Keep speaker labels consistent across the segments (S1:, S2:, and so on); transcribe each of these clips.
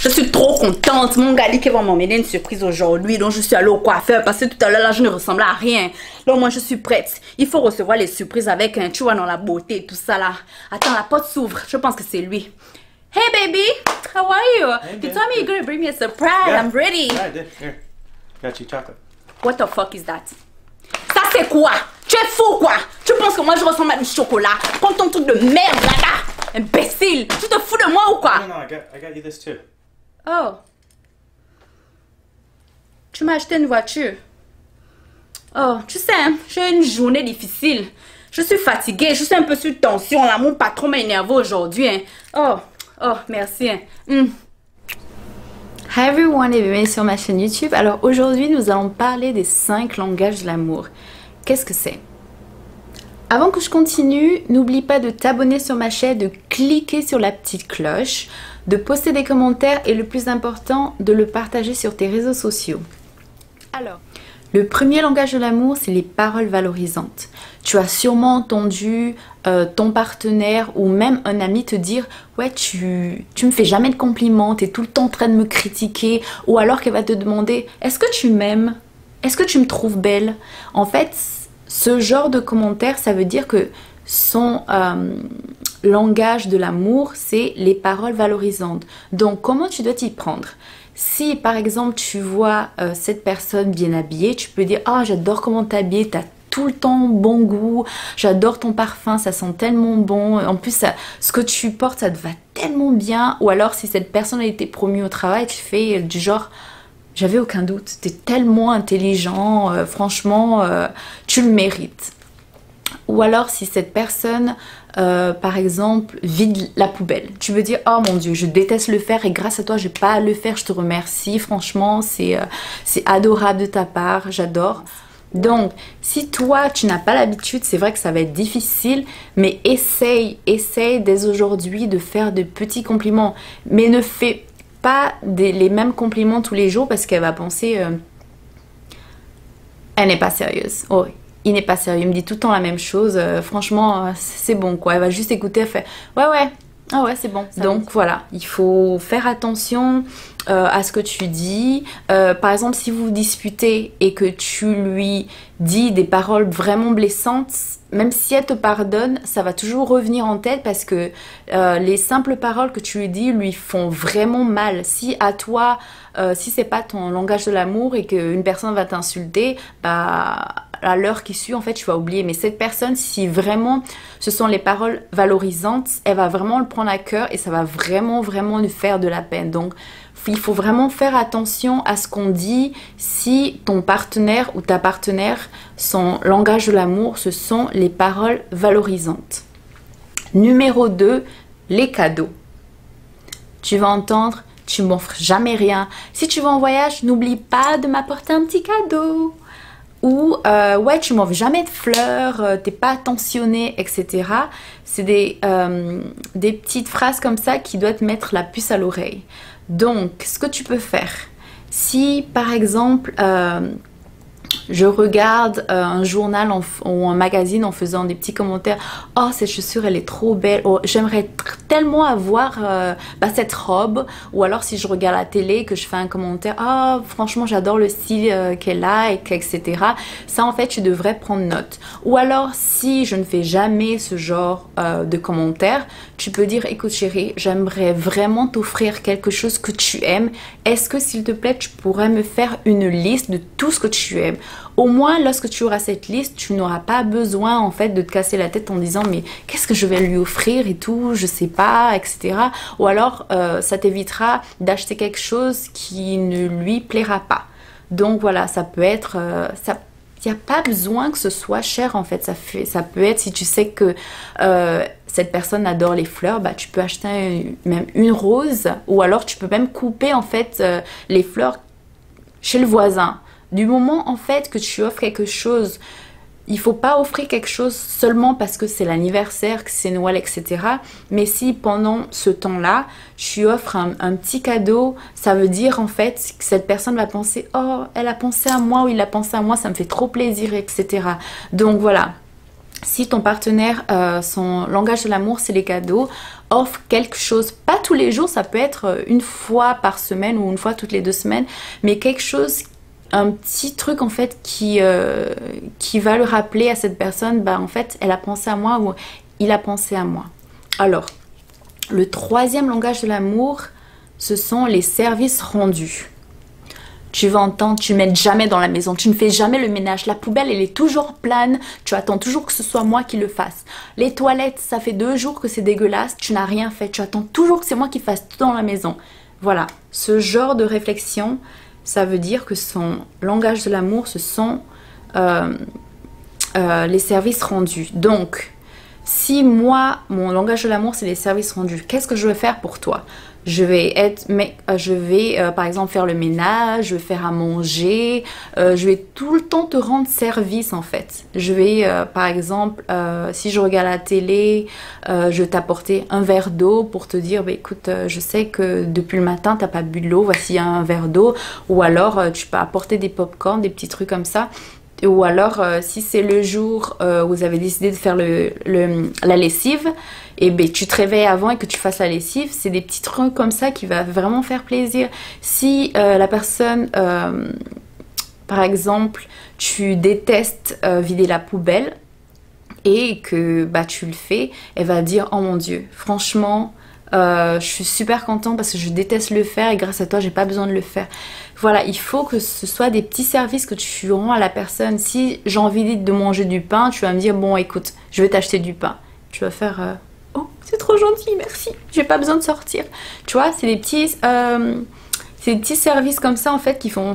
S1: Je suis trop contente. Mon gars dit qu'il va m'emmener une surprise aujourd'hui. Donc, je suis allée au coiffeur parce que tout à l'heure, là, je ne ressemblais à rien. Donc, moi, je suis prête. Il faut recevoir les surprises avec un, tu vois, dans la beauté et tout ça, là. Attends, la porte s'ouvre. Je pense que c'est lui. Hey, baby. How are you?
S2: Hey,
S1: You told me you're going to bring me a surprise. I'm ready.
S2: Yeah, I did. Here. Got you chocolate.
S1: What the fuck is that? Ça, c'est quoi? Tu es fou, quoi? Tu penses que moi, je ressemble à du chocolat? Prends ton truc de merde, là-bas. Imbécile. Tu te fous de moi ou quoi?
S2: No, I got you this too.
S1: Oh. Tu m'as acheté une voiture. Oh, tu sais, hein, j'ai une journée difficile. Je suis fatiguée, je suis un peu sur tension. Là, mon patron m'a énervé aujourd'hui. Hein. Oh, merci. Hein.
S3: Hi everyone et bienvenue sur ma chaîne YouTube. Alors aujourd'hui nous allons parler des 5 langages de l'amour. Qu'est-ce que c'est? Avant que je continue, n'oublie pas de t'abonner sur ma chaîne, de cliquer sur la petite cloche, de poster des commentaires et le plus important, de le partager sur tes réseaux sociaux. Alors, le premier langage de l'amour, c'est les paroles valorisantes. Tu as sûrement entendu ton partenaire ou même un ami te dire « Ouais, tu me fais jamais de compliments, tu es tout le temps en train de me critiquer. » Ou alors qu'elle va te demander « Est-ce que tu m'aimes? Est-ce que tu me trouves belle? » En fait, ce genre de commentaire, ça veut dire que son langage de l'amour, c'est les paroles valorisantes. Donc, comment tu dois t'y prendre? Si par exemple tu vois cette personne bien habillée, tu peux dire « Ah, j'adore comment t'es habillée, t'as tout le temps bon goût, j'adore ton parfum, ça sent tellement bon, en plus ce que tu portes ça te va tellement bien. » Ou alors si cette personne a été promue au travail, tu fais du genre « J'avais aucun doute, t'es tellement intelligent, franchement tu le mérites. » Ou alors si cette personne par exemple vide la poubelle, tu veux dire « Oh mon Dieu, je déteste le faire et grâce à toi j'ai pas à le faire, je te remercie, franchement c'est adorable de ta part, j'adore. » Donc si toi tu n'as pas l'habitude, c'est vrai que ça va être difficile, mais essaye dès aujourd'hui de faire de petits compliments, mais ne fais pas les mêmes compliments tous les jours parce qu'elle va penser elle n'est pas sérieuse. Oh, il n'est pas sérieux, il me dit tout le temps la même chose, franchement c'est bon quoi. Elle va juste écouter, elle fait ouais, ah ouais c'est bon. Donc voilà, il faut faire attention à ce que tu dis. Par exemple si vous vous disputez et que tu lui dis des paroles vraiment blessantes, même si elle te pardonne, ça va toujours revenir en tête parce que les simples paroles que tu lui dis lui font vraiment mal. Si à toi, si c'est pas ton langage de l'amour et qu'une personne va t'insulter, bah à l'heure qui suit, en fait, tu vas oublier. Mais cette personne, si vraiment ce sont les paroles valorisantes, elle va vraiment le prendre à cœur et ça va vraiment lui faire de la peine. Donc, il faut vraiment faire attention à ce qu'on dit. Si ton partenaire ou ta partenaire, son langage de l'amour, ce sont les paroles valorisantes. Numéro 2, les cadeaux. Tu vas entendre, tu m'offres jamais rien. Si tu vas en voyage, n'oublie pas de m'apporter un petit cadeau. Ou ouais, tu m'offres jamais de fleurs, t'es pas attentionné, etc. C'est des petites phrases comme ça qui doivent te mettre la puce à l'oreille. Donc, ce que tu peux faire, si par exemple je regarde un journal ou un magazine en faisant des petits commentaires. Oh, cette chaussure, elle est trop belle. Oh, j'aimerais tellement avoir cette robe. Ou alors, si je regarde la télé, que je fais un commentaire. Oh, franchement, j'adore le style qu'elle a, etc. Ça, en fait, tu devrais prendre note. Ou alors, si je ne fais jamais ce genre de commentaires, tu peux dire, écoute chérie, j'aimerais vraiment t'offrir quelque chose que tu aimes. Est-ce que, s'il te plaît, tu pourrais me faire une liste de tout ce que tu aimes? Au moins, lorsque tu auras cette liste, tu n'auras pas besoin en fait de te casser la tête en disant mais qu'est-ce que je vais lui offrir et tout, je sais pas, etc. Ou alors, ça t'évitera d'acheter quelque chose qui ne lui plaira pas. Donc voilà, ça peut être... il n'y a pas besoin que ce soit cher en fait. Ça peut être, si tu sais que cette personne adore les fleurs, bah, tu peux acheter même une rose. Ou alors tu peux même couper en fait les fleurs chez le voisin. Du moment en fait que tu offres quelque chose, il ne faut pas offrir quelque chose seulement parce que c'est l'anniversaire, que c'est Noël, etc. Mais si pendant ce temps-là, tu offres un petit cadeau, ça veut dire en fait que cette personne va penser « Oh, elle a pensé à moi » ou « Il a pensé à moi, ça me fait trop plaisir, etc. » Donc voilà. Si ton partenaire, son langage de l'amour, c'est les cadeaux, offre quelque chose, pas tous les jours, ça peut être une fois par semaine ou une fois toutes les 2 semaines, mais quelque chose, un petit truc en fait qui va le rappeler à cette personne, bah en fait, elle a pensé à moi ou il a pensé à moi. Alors, le 3e langage de l'amour, ce sont les services rendus. Tu vas entendre, tu ne m'aides jamais dans la maison, tu ne fais jamais le ménage, la poubelle elle est toujours pleine, tu attends toujours que ce soit moi qui le fasse. Les toilettes, ça fait 2 jours que c'est dégueulasse, tu n'as rien fait, tu attends toujours que c'est moi qui fasse tout dans la maison. Voilà, ce genre de réflexion, ça veut dire que son langage de l'amour, ce sont les services rendus. Donc, si moi, mon langage de l'amour, c'est les services rendus, qu'est-ce que je vais faire pour toi? Je vais par exemple faire le ménage, je vais faire à manger, je vais tout le temps te rendre service en fait. Je vais par exemple, si je regarde la télé, je vais t'apporter un verre d'eau pour te dire, bah, écoute, je sais que depuis le matin tu n'as pas bu de l'eau, voici un verre d'eau. Ou alors tu peux apporter des pop-corn, des petits trucs comme ça. Ou alors, si c'est le jour où vous avez décidé de faire la lessive, et ben tu te réveilles avant et que tu fasses la lessive, c'est des petits trucs comme ça qui va vraiment faire plaisir. Si la personne, par exemple, tu détestes vider la poubelle et que bah, tu le fais, elle va dire « Oh mon Dieu, franchement, je suis super contente parce que je déteste le faire et grâce à toi, j'ai pas besoin de le faire. » Voilà, il faut que ce soit des petits services que tu rends à la personne. Si j'ai envie de manger du pain, tu vas me dire, bon écoute, je vais t'acheter du pain. Tu vas faire, oh c'est trop gentil, merci, j'ai pas besoin de sortir. Tu vois, c'est des petits services comme ça en fait qui font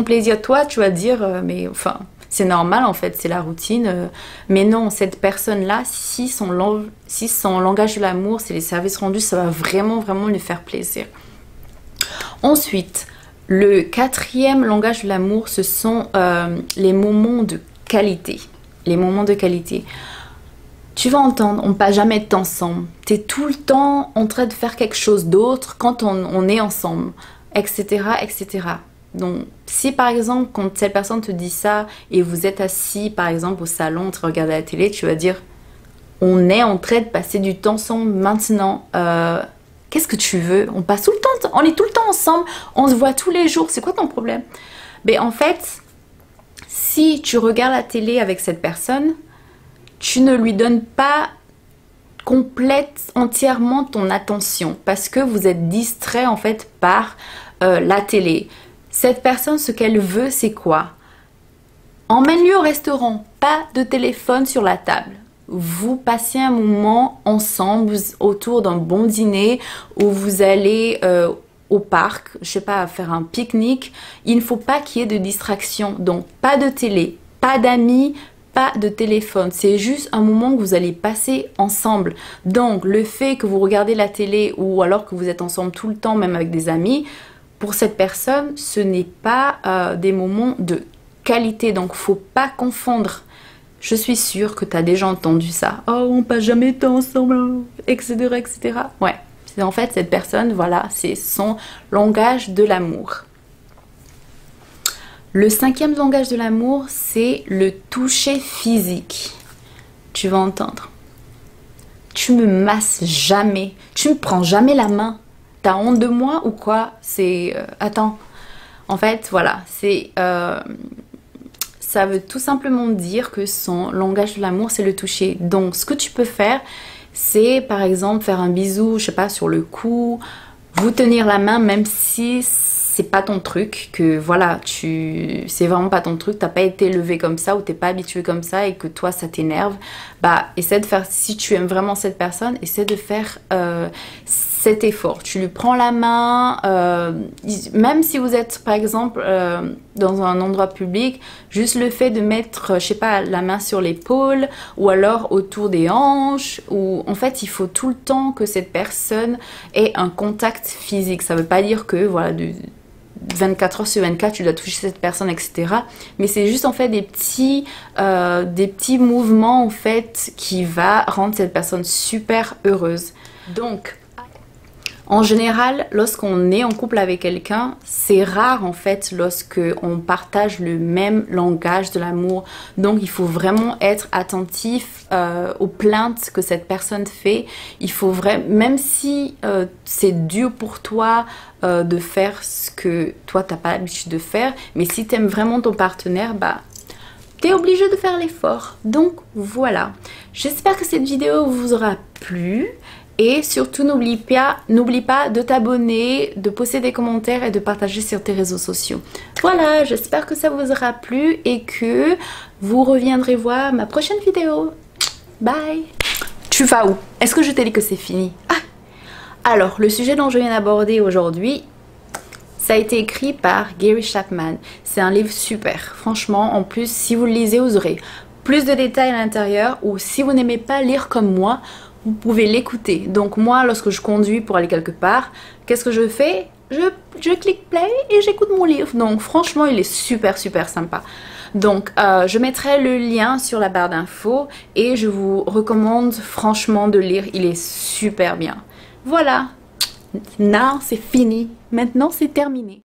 S3: plaisir. Toi, tu vas dire, mais enfin, c'est normal en fait, c'est la routine. Mais non, cette personne-là, si son langage de l'amour, c'est les services rendus, ça va vraiment, vraiment lui faire plaisir. Ensuite, le 4e langage de l'amour, ce sont les moments de qualité. Les moments de qualité. Tu vas entendre, on ne passe jamais de temps ensemble. Tu es tout le temps en train de faire quelque chose d'autre quand on est ensemble, etc., etc. Donc, si par exemple, quand cette personne te dit ça et vous êtes assis, par exemple, au salon, en train de regarder la télé, tu vas dire, on est en train de passer du temps ensemble maintenant. Qu'est-ce que tu veux? On passe tout le temps, on est tout le temps ensemble, on se voit tous les jours, c'est quoi ton problème? Mais en fait, si tu regardes la télé avec cette personne, tu ne lui donnes pas entièrement ton attention parce que vous êtes distrait en fait par la télé. Cette personne, ce qu'elle veut, c'est quoi? Emmène-lui au restaurant, pas de téléphone sur la table. Vous passez un moment ensemble autour d'un bon dîner où vous allez au parc, je sais pas, faire un pique-nique. Il ne faut pas qu'il y ait de distraction. Donc, pas de télé, pas d'amis, pas de téléphone. C'est juste un moment que vous allez passer ensemble. Donc, le fait que vous regardez la télé ou alors que vous êtes ensemble tout le temps, même avec des amis, pour cette personne, ce n'est pas des moments de qualité. Donc, faut pas confondre. Je suis sûre que tu as déjà entendu ça. Oh, on passe jamais de temps ensemble, etc., etc. Ouais, c'est en fait cette personne, voilà, c'est son langage de l'amour. Le 5e langage de l'amour, c'est le toucher physique. Tu vas entendre. Tu me masses jamais. Tu me prends jamais la main. T'as honte de moi ou quoi? C'est... attends. En fait, voilà, c'est... ça veut tout simplement dire que son langage de l'amour, c'est le toucher. Donc, ce que tu peux faire, c'est par exemple faire un bisou, je sais pas, sur le cou, vous tenir la main, même si c'est pas ton truc, que voilà, c'est vraiment pas ton truc, t'as pas été élevé comme ça ou t'es pas habitué comme ça et que toi ça t'énerve. Bah, essaie de faire, si tu aimes vraiment cette personne, essaie de faire cet effort. Tu lui prends la main, même si vous êtes par exemple dans un endroit public, juste le fait de mettre, je sais pas, la main sur l'épaule ou alors autour des hanches, ou en fait il faut tout le temps que cette personne ait un contact physique. Ça veut pas dire que voilà, 24 heures sur 24 tu dois toucher cette personne, etc. Mais c'est juste en fait des petits mouvements en fait qui va rendre cette personne super heureuse. Donc En général, lorsqu'on est en couple avec quelqu'un, c'est rare en fait lorsque on partage le même langage de l'amour. Donc il faut vraiment être attentif aux plaintes que cette personne fait. Il faut vraiment, même si c'est dur pour toi de faire ce que toi t'as pas l'habitude de faire, mais si tu aimes vraiment ton partenaire, bah t'es obligé de faire l'effort. Donc voilà. J'espère que cette vidéo vous aura plu. Et surtout, n'oublie pas de t'abonner, de poster des commentaires et de partager sur tes réseaux sociaux. Voilà, j'espère que ça vous aura plu et que vous reviendrez voir ma prochaine vidéo. Bye! Tu vas où? Est-ce que je t'ai dit que c'est fini? Alors, le sujet dont je viens d'aborder aujourd'hui, ça a été écrit par Gary Chapman. C'est un livre super. Franchement, en plus, si vous le lisez, vous aurez plus de détails à l'intérieur. Ou si vous n'aimez pas lire comme moi, vous pouvez l'écouter. Donc moi, lorsque je conduis pour aller quelque part, qu'est-ce que je fais? Je clique play et j'écoute mon livre. Donc franchement, il est super sympa. Donc je mettrai le lien sur la barre d'infos et je vous recommande franchement de lire. Il est super bien. Voilà. Now, c'est fini. Maintenant, c'est terminé.